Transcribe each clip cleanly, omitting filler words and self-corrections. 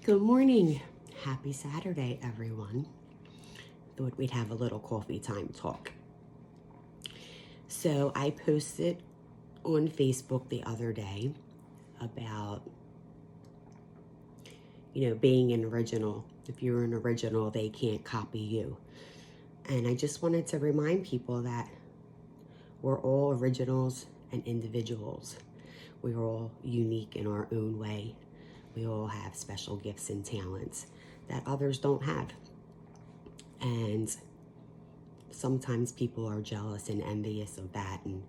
Good morning. Happy Saturday, everyone. Thought we'd have a little coffee time talk. So I posted on Facebook the other day about, being an original. If you're an original, they can't copy you. And I just wanted to remind people that we're all originals and individuals. We're all unique in our own way. We all have special gifts and talents that others don't have. And sometimes people are jealous and envious of that and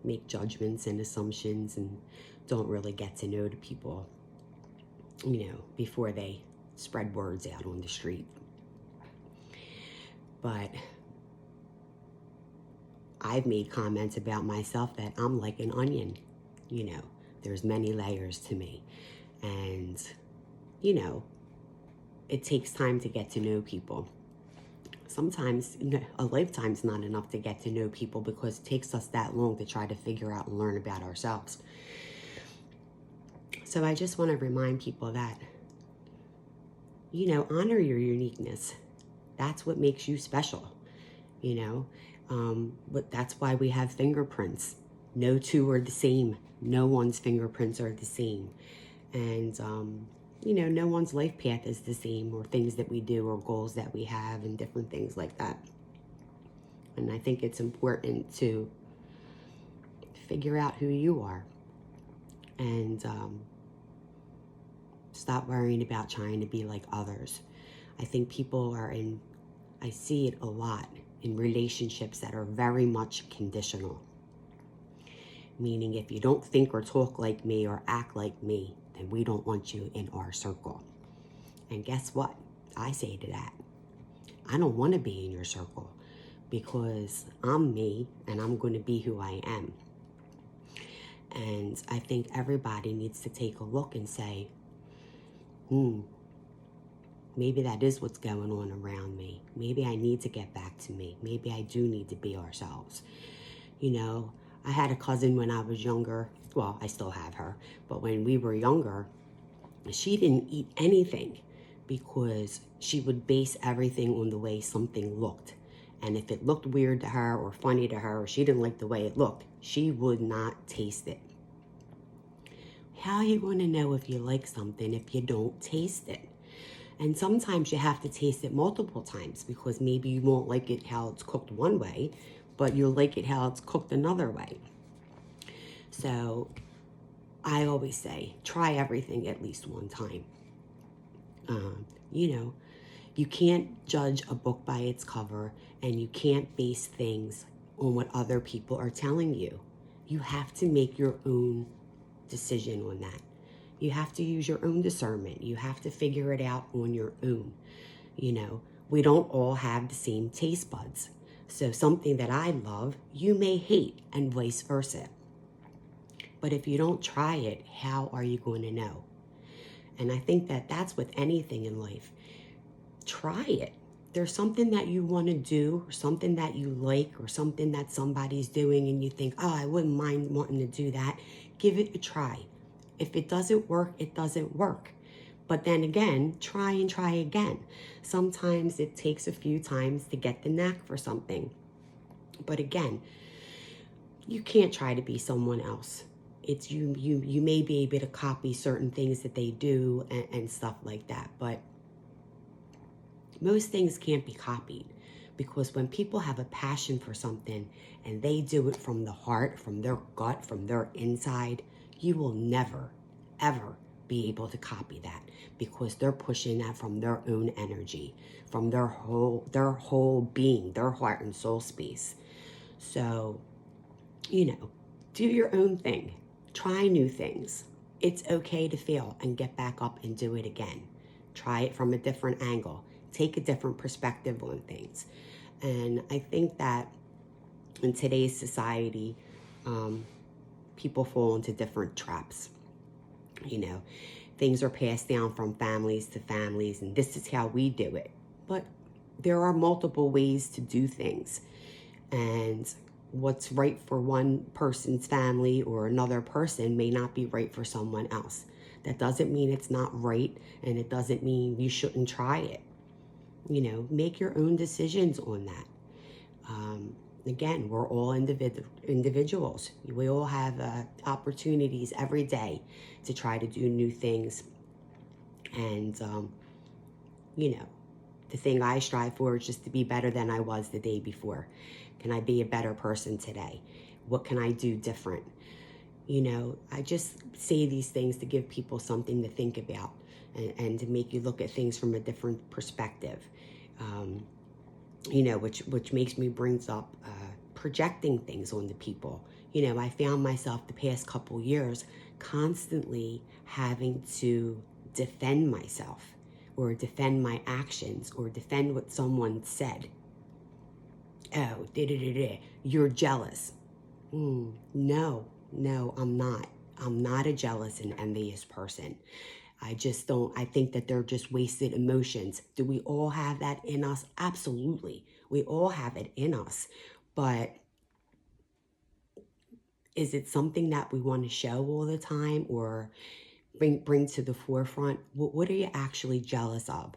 make judgments and assumptions and don't really get to know the people, before they spread words out on the street. But I've made comments about myself that I'm like an onion. There's many layers to me. And, it takes time to get to know people. Sometimes a lifetime's not enough to get to know people because it takes us that long to try to figure out and learn about ourselves. So I just want to remind people that, honor your uniqueness. That's what makes you special, but that's why we have fingerprints. No two are the same. No one's fingerprints are the same. And, no one's life path is the same, or things that we do or goals that we have and different things like that. And I think it's important to figure out who you are and stop worrying about trying to be like others. I think people I see it a lot in relationships that are very much conditional. Meaning if you don't think or talk like me or act like me, then we don't want you in our circle. And guess what? I say to that, I don't want to be in your circle because I'm me and I'm going to be who I am. And I think everybody needs to take a look and say, maybe that is what's going on around me. Maybe I need to get back to me. Maybe I do need to be ourselves. I had a cousin when I was younger. Well, I still have her. But when we were younger, she didn't eat anything because she would base everything on the way something looked. And if it looked weird to her or funny to her or she didn't like the way it looked, she would not taste it. How are you going to know if you like something if you don't taste it? And sometimes you have to taste it multiple times because maybe you won't like it how it's cooked one way, but you'll like it how it's cooked another way. So I always say, try everything at least one time. You can't judge a book by its cover, and you can't base things on what other people are telling you. You have to make your own decision on that. You have to use your own discernment. You have to figure it out on your own. We don't all have the same taste buds. So something that I love, you may hate, and vice versa. But if you don't try it, how are you going to know? And I think that that's with anything in life. Try it. There's something that you want to do, or something that you like, or something that somebody's doing, and you think, oh, I wouldn't mind wanting to do that. Give it a try. If it doesn't work, it doesn't work. But then again, try and try again. Sometimes it takes a few times to get the knack for something. But again, you can't try to be someone else. It's you may be able to copy certain things that they do and stuff like that. But most things can't be copied, because when people have a passion for something and they do it from the heart, from their gut, from their inside, you will never, ever be able to copy that, because they're pushing that from their own energy, from their whole being, their heart and soul space. So, do your own thing. Try new things. It's okay to fail and get back up and do it again. Try it from a different angle. Take a different perspective on things. And I think that in today's society, people fall into different traps. Things are passed down from families to families, and this is how we do it. But there are multiple ways to do things. And what's right for one person's family or another person may not be right for someone else. That doesn't mean it's not right, and it doesn't mean you shouldn't try it. Make your own decisions on that. Again, we're all individuals. We all have opportunities every day to try to do new things. And, the thing I strive for is just to be better than I was the day before. Can I be a better person today? What can I do different? I just say these things to give people something to think about, and to make you look at things from a different perspective. Which makes me brings up projecting things onto people. I found myself the past couple years constantly having to defend myself, or defend my actions, or defend what someone said. Oh, you're jealous. No, I'm not. I'm not a jealous and envious person. I think that they're just wasted emotions. Do we all have that in us? Absolutely. We all have it in us. But is it something that we want to show all the time, or bring to the forefront? What are you actually jealous of?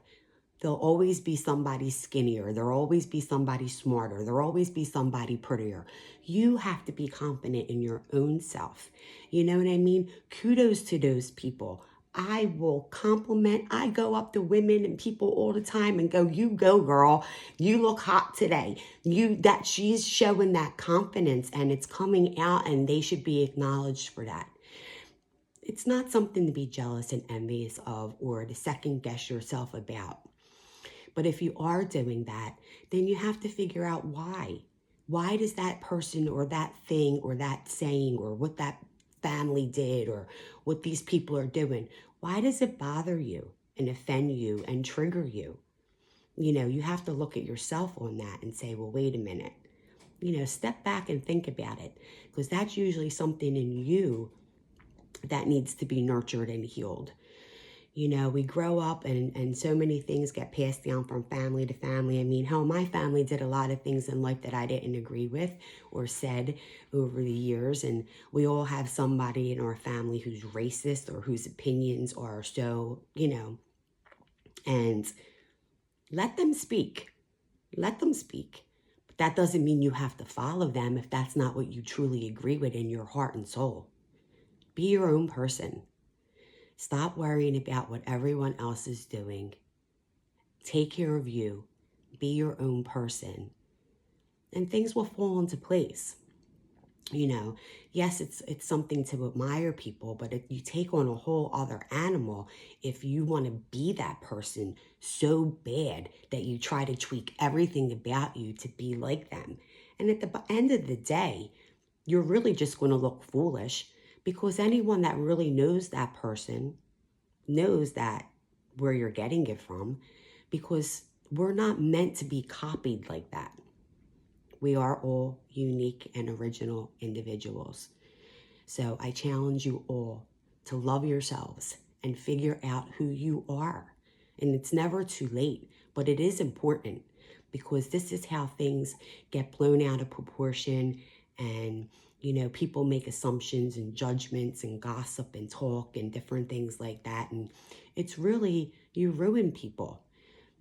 There'll always be somebody skinnier. There'll always be somebody smarter. There'll always be somebody prettier. You have to be confident in your own self. You know what I mean? Kudos to those people. I will compliment. I go up to women and people all the time and go, "You go, girl. You look hot today." She's showing that confidence, and it's coming out, and they should be acknowledged for that. It's not something to be jealous and envious of, or to second guess yourself about. But if you are doing that, then you have to figure out why. Why does that person, or that thing, or that saying, or what that family did, or what these people are doing, why does it bother you and offend you and trigger you? You have to look at yourself on that and say, well, wait a minute. Step back and think about it, because that's usually something in you that needs to be nurtured and healed. We grow up, and so many things get passed down from family to family. I mean, hell, my family did a lot of things in life that I didn't agree with or said over the years. And we all have somebody in our family who's racist, or whose opinions are so, and let them speak. Let them speak. But that doesn't mean you have to follow them if that's not what you truly agree with in your heart and soul. Be your own person. Stop worrying about what everyone else is doing. Take care of you. Be your own person. And things will fall into place. Yes, it's something to admire people, but if you take on a whole other animal if you want to be that person so bad that you try to tweak everything about you to be like them. And at the end of the day, you're really just going to look foolish, because anyone that really knows that person knows that where you're getting it from, because we're not meant to be copied like that. We are all unique and original individuals. So I challenge you all to love yourselves and figure out who you are. And it's never too late, but it is important, because this is how things get blown out of proportion, and people make assumptions and judgments and gossip and talk and different things like that. And it's really, you ruin people.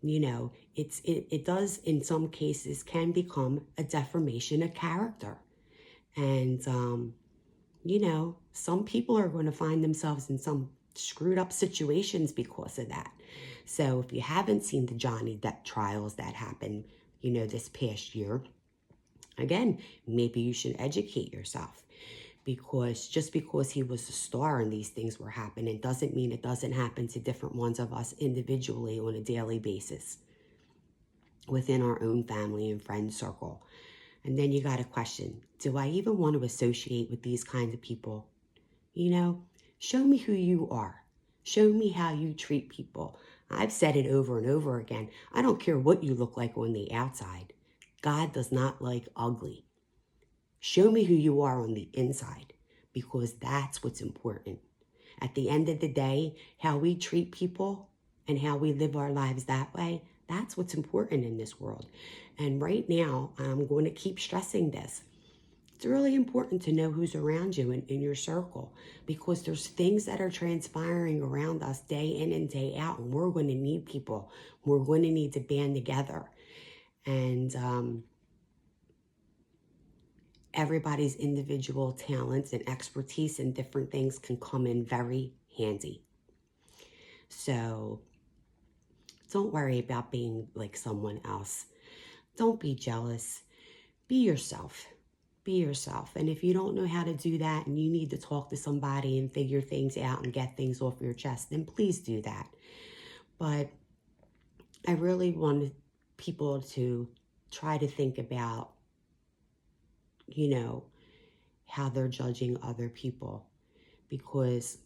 It does, in some cases, can become a deformation of character. And, some people are going to find themselves in some screwed up situations because of that. So if you haven't seen the Johnny Depp trials that happened, this past year, again, maybe you should educate yourself, because just because he was a star and these things were happening doesn't mean it doesn't happen to different ones of us individually on a daily basis within our own family and friend circle. And then you got to question, do I even want to associate with these kinds of people? Show me who you are. Show me how you treat people. I've said it over and over again. I don't care what you look like on the outside. God does not like ugly. Show me who you are on the inside, because that's what's important. At the end of the day, how we treat people and how we live our lives that way, that's what's important in this world. And right now, I'm going to keep stressing this. It's really important to know who's around you in your circle, because there's things that are transpiring around us day in and day out, and we're going to need people. We're going to need to band together. And everybody's individual talents and expertise in different things can come in very handy. So don't worry about being like someone else. Don't be jealous. Be yourself. Be yourself. And if you don't know how to do that and you need to talk to somebody and figure things out and get things off your chest, then please do that. But I really want people to try to think about, how they're judging other people, because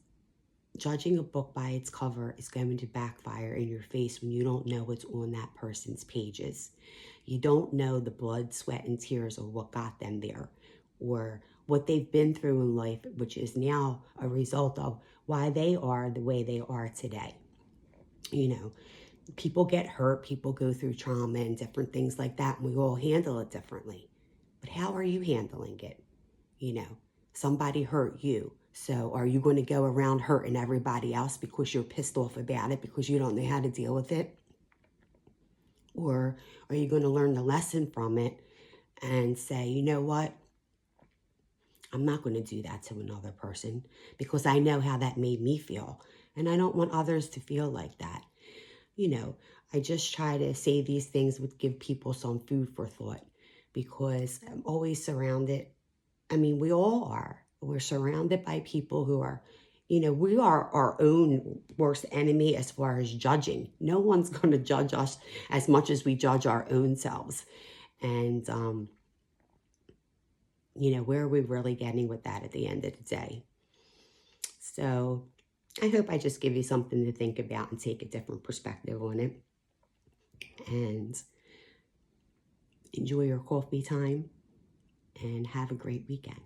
judging a book by its cover is going to backfire in your face when you don't know what's on that person's pages. You don't know the blood, sweat, and tears of what got them there, or what they've been through in life, which is now a result of why they are the way they are today. People get hurt, people go through trauma and different things like that, and we all handle it differently. But how are you handling it? Somebody hurt you. So are you going to go around hurting everybody else because you're pissed off about it, because you don't know how to deal with it? Or are you going to learn the lesson from it and say, you know what? I'm not going to do that to another person, because I know how that made me feel. And I don't want others to feel like that. I just try to say these things would give people some food for thought, because I'm always surrounded. We all are. We're surrounded by people who are, we are our own worst enemy as far as judging. No one's going to judge us as much as we judge our own selves. And, where are we really getting with that at the end of the day? So I hope I just give you something to think about and take a different perspective on it. And enjoy your coffee time and have a great weekend.